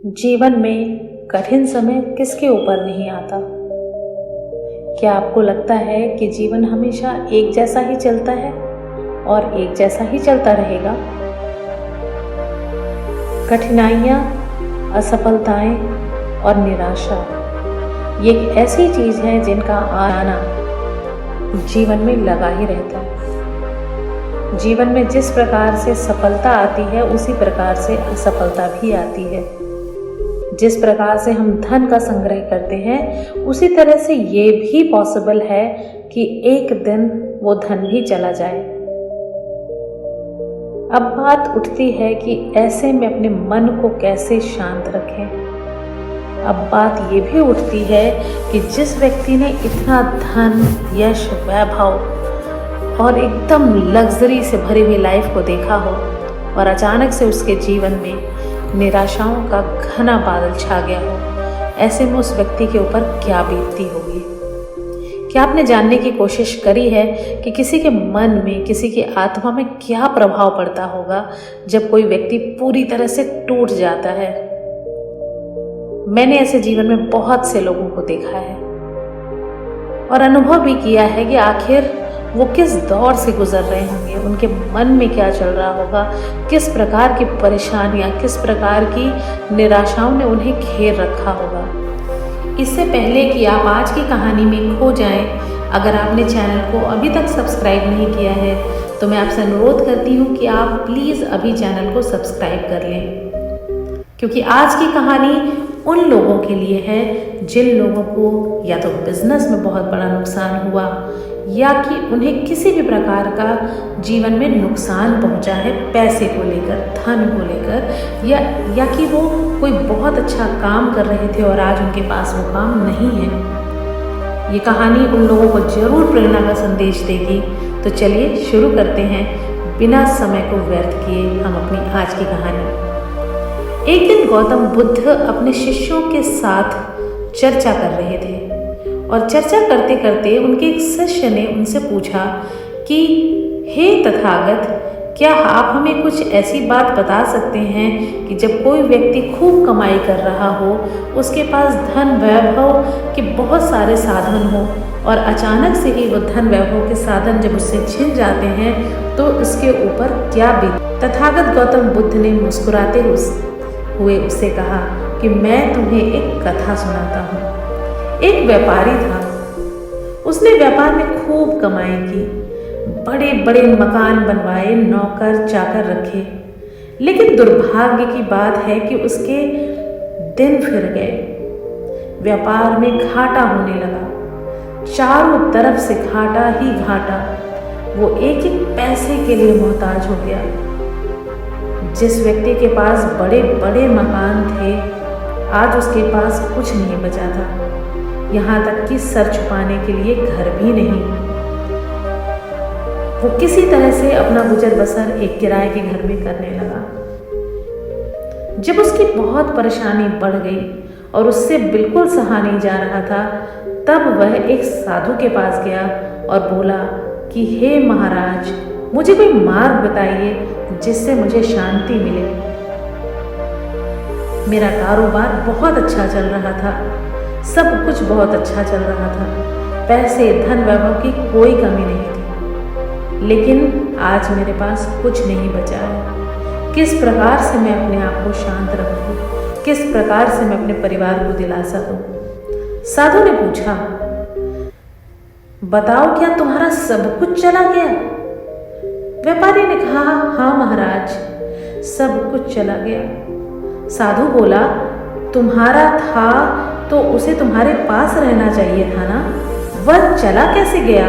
जीवन में कठिन समय किसके ऊपर नहीं आता। क्या आपको लगता है कि जीवन हमेशा एक जैसा ही चलता है और एक जैसा ही चलता रहेगा? कठिनाइयाँ, असफलताएं और निराशा ये एक ऐसी चीज है जिनका आना जीवन में लगा ही रहता है। जीवन में जिस प्रकार से सफलता आती है उसी प्रकार से असफलता भी आती है। जिस प्रकार से हम धन का संग्रह करते हैं उसी तरह से ये भी पॉसिबल है कि एक दिन वो धन भी चला जाए। अब बात उठती है कि ऐसे में अपने मन को कैसे शांत रखें। अब बात ये भी उठती है कि जिस व्यक्ति ने इतना धन, यश, वैभव और एकदम लग्जरी से भरी हुई लाइफ को देखा हो और अचानक से उसके जीवन में निराशाओं का घना बादल छा गया हो, ऐसे में उस व्यक्ति के ऊपर क्या बीतती होगी। क्या आपने जानने की कोशिश करी है कि किसी के मन में, किसी की आत्मा में क्या प्रभाव पड़ता होगा जब कोई व्यक्ति पूरी तरह से टूट जाता है? मैंने ऐसे जीवन में बहुत से लोगों को देखा है और अनुभव भी किया है कि आखिर वो किस दौर से गुजर रहे होंगे, उनके मन में क्या चल रहा होगा, किस प्रकार की परेशानियां, किस प्रकार की निराशाओं ने उन्हें घेर रखा होगा। इससे पहले कि आप आज की कहानी में खो जाएं, अगर आपने चैनल को अभी तक सब्सक्राइब नहीं किया है तो मैं आपसे अनुरोध करती हूँ कि आप प्लीज़ अभी चैनल को सब्सक्राइब कर लें, क्योंकि आज की कहानी उन लोगों के लिए है जिन लोगों को या तो बिजनेस में बहुत बड़ा नुकसान हुआ या कि उन्हें किसी भी प्रकार का जीवन में नुकसान पहुंचा है, पैसे को लेकर, धन को लेकर, या कि वो कोई बहुत अच्छा काम कर रहे थे और आज उनके पास वो काम नहीं है। ये कहानी उन लोगों को जरूर प्रेरणा का संदेश देगी। तो चलिए शुरू करते हैं बिना समय को व्यर्थ किए हम अपनी आज की कहानी। एक दिन गौतम बुद्ध अपने शिष्यों के साथ चर्चा कर रहे थे और चर्चा करते करते उनके एक शिष्य ने उनसे पूछा कि हे तथागत, क्या आप हमें कुछ ऐसी बात बता सकते हैं कि जब कोई व्यक्ति खूब कमाई कर रहा हो, उसके पास धन वैभव के बहुत सारे साधन हो और अचानक से ही वो धन वैभव के साधन जब उससे छिन जाते हैं तो उसके ऊपर क्या बीते? तथागत गौतम बुद्ध ने मुस्कुराते हुए उससे कहा कि मैं तुम्हें एक कथा सुनाता हूँ। एक व्यापारी था, उसने व्यापार में खूब कमाई की, बड़े बड़े मकान बनवाए, नौकर चाकर रखे, लेकिन दुर्भाग्य की बात है कि उसके दिन फिर गए। व्यापार में घाटा होने लगा, चारों तरफ से घाटा ही घाटा। वो एक एक पैसे के लिए मोहताज हो गया। जिस व्यक्ति के पास बड़े बड़े मकान थे, आज उसके पास कुछ नहीं बचा था, यहाँ तक कि सर छुपाने के लिए घर भी नहीं। वो किसी तरह से अपना गुजर बसर एक किराए के घर में करने लगा। जब उसकी बहुत परेशानी बढ़ गई और उससे बिल्कुल सहा नहीं जा रहा था, तब वह एक साधु के पास गया और बोला कि हे महाराज, मुझे कोई मार्ग बताइए जिससे मुझे शांति मिले। मेरा कारोबार बहुत अच्छा चल रहा था, सब कुछ बहुत अच्छा चल रहा था, पैसे, धन, वैभव की कोई कमी नहीं थी, लेकिन आज मेरे पास कुछ नहीं बचा है। किस प्रकार से मैं अपने आप को शांत रखूं? किस प्रकार से मैं अपने परिवार को दिलासा दूं? साधु ने पूछा, बताओ क्या तुम्हारा सब कुछ चला गया? व्यापारी ने कहा, हाँ महाराज, सब कुछ चला गया। साधु बोला, तुम्हारा था तो उसे तुम्हारे पास रहना चाहिए था ना, वह चला कैसे गया?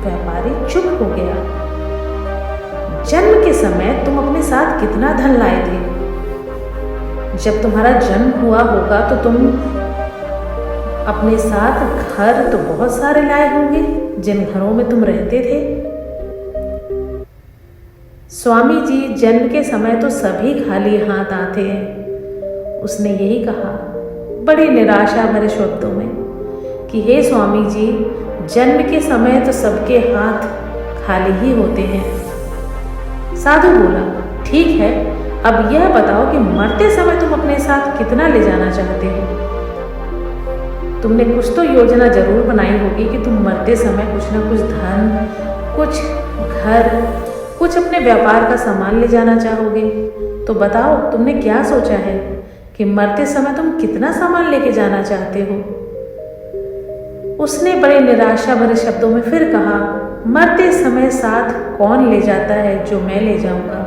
व्यापारी चुप हो गया। जन्म के समय तुम अपने साथ कितना धन लाए थे? जब तुम्हारा जन्म हुआ होगा तो तुम अपने साथ घर तो बहुत सारे लाए होंगे, जिन घरों में तुम रहते थे। स्वामी जी, जन्म के समय तो सभी खाली हाथ आते हैं। उसने यही कहा बड़ी निराशा भरे शब्दों में कि हे स्वामी जी, जन्म के समय तो सबके हाथ खाली ही होते हैं। साधु बोला, ठीक है, अब यह बताओ कि मरते समय तुम अपने साथ कितना ले जाना चाहते हो? तुमने कुछ तो योजना जरूर बनाई होगी कि तुम मरते समय कुछ ना कुछ धन, कुछ घर, कुछ अपने व्यापार का सामान ले जाना चाहोगे। तो बताओ तुमने क्या सोचा है कि मरते समय तुम कितना सामान लेके जाना चाहते हो? उसने बड़े निराशा भरे शब्दों में फिर कहा, मरते समय साथ कौन ले जाता है जो मैं ले जाऊंगा।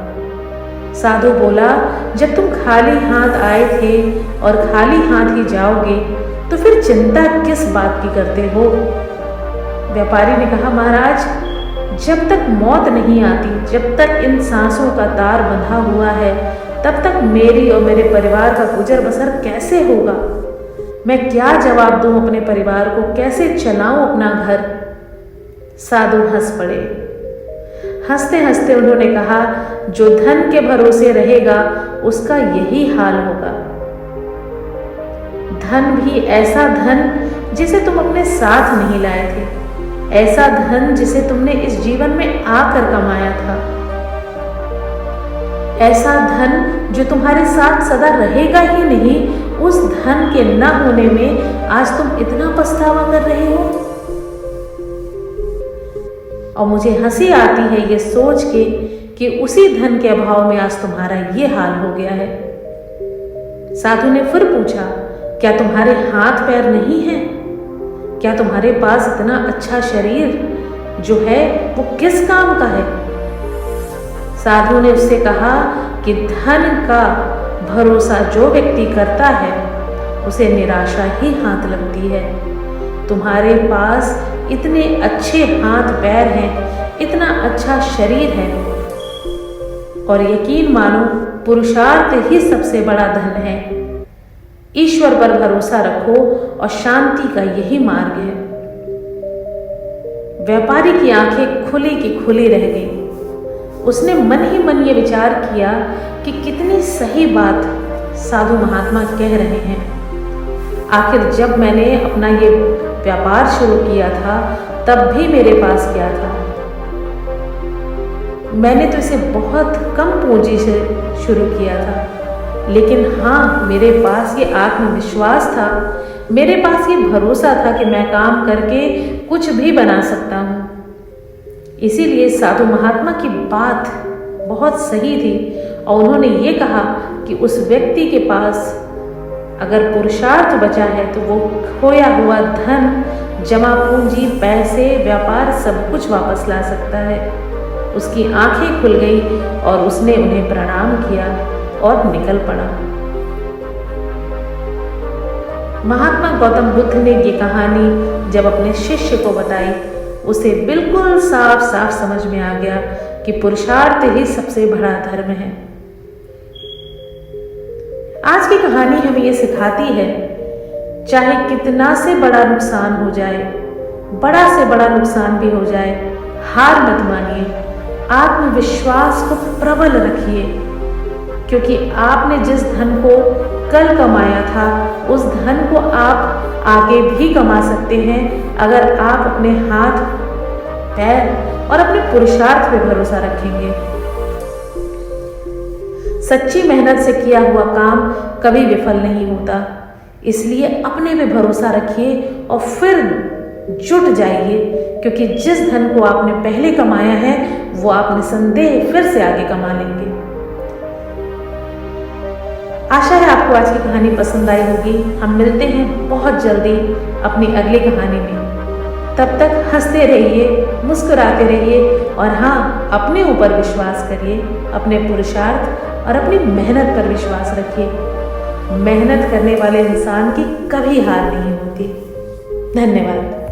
साधु बोला, जब तुम खाली हाथ आए थे और खाली हाथ ही जाओगे तो फिर चिंता किस बात की करते हो? व्यापारी ने कहा, महाराज, जब तक मौत नहीं आती, जब तक इन सांसों का तार बंधा हुआ है, तब तक मेरी और मेरे परिवार का गुजर बसर कैसे होगा? मैं क्या जवाब दूं अपने परिवार को, कैसे चलाऊं अपना घर? साधु हंस पड़े। हंसते हंसते उन्होंने कहा, जो धन के भरोसे रहेगा उसका यही हाल होगा। धन भी ऐसा धन जिसे तुम अपने साथ नहीं लाए थे, ऐसा धन जिसे तुमने इस जीवन में आकर कमाया था, ऐसा धन जो तुम्हारे साथ सदा रहेगा ही नहीं। उस धन के न होने में आज तुम इतना पछतावा कर रहे हो। और मुझे हंसी आती है ये सोच के कि उसी धन के अभाव में आज तुम्हारा ये हाल हो गया है। साधु ने फिर पूछा, क्या तुम्हारे हाथ पैर नहीं हैं? क्या तुम्हारे पास इतना अच्छा शरीर जो है वो किस काम का है? साधु ने उससे कहा कि धन का भरोसा जो व्यक्ति करता है उसे निराशा ही हाथ लगती है। तुम्हारे पास इतने अच्छे हाथ पैर हैं, इतना अच्छा शरीर है, और यकीन मानो पुरुषार्थ ही सबसे बड़ा धन है। ईश्वर पर भरोसा रखो और शांति का यही मार्ग है। व्यापारी की आंखें खुली की खुली रह गई। उसने मन ही मन ये विचार किया कि कितनी सही बात साधु महात्मा कह रहे हैं। आखिर जब मैंने अपना ये व्यापार शुरू किया था तब भी मेरे पास क्या था? मैंने तो इसे बहुत कम पूंजी से शुरू किया था, लेकिन हाँ, मेरे पास ये आत्मविश्वास था, मेरे पास ये भरोसा था कि मैं काम करके कुछ भी बना सकता हूँ। इसीलिए साधु महात्मा की बात बहुत सही थी और उन्होंने ये कहा कि उस व्यक्ति के पास अगर पुरुषार्थ बचा है तो वो खोया हुआ धन, जमा पूंजी, पैसे, व्यापार सब कुछ वापस ला सकता है। उसकी आंखें खुल गई और उसने उन्हें प्रणाम किया और निकल पड़ा। महात्मा गौतम बुद्ध ने ये कहानी जब अपने शिष्य को बताई, उसे बिल्कुल साफ साफ समझ में आ गया कि पुरुषार्थ ही सबसे बड़ा धर्म है। आज की कहानी हमें ये सिखाती है, चाहे कितना से बड़ा नुकसान हो जाए, बड़ा से बड़ा नुकसान भी हो जाए, हार मत मानिए, आत्मविश्वास को प्रबल रखिए, क्योंकि आपने जिस धन को कल कमाया था उस धन को आप आगे भी कमा सकते हैं अगर आप अपने हाथ पैर और अपने पुरुषार्थ पे भरोसा रखेंगे। सच्ची मेहनत से किया हुआ काम कभी विफल नहीं होता, इसलिए अपने पे भरोसा रखिए और फिर जुट जाइए, क्योंकि जिस धन को आपने पहले कमाया है वो आप निसंदेह फिर से आगे कमा लेंगे। आशा है आपको आज की कहानी पसंद आई होगी। हम मिलते हैं बहुत जल्दी अपनी अगली कहानी में। तब तक हंसते रहिए, मुस्कुराते रहिए और हाँ, अपने ऊपर विश्वास करिए, अपने पुरुषार्थ और अपनी मेहनत पर विश्वास रखिए। मेहनत करने वाले इंसान की कभी हार नहीं होती। धन्यवाद।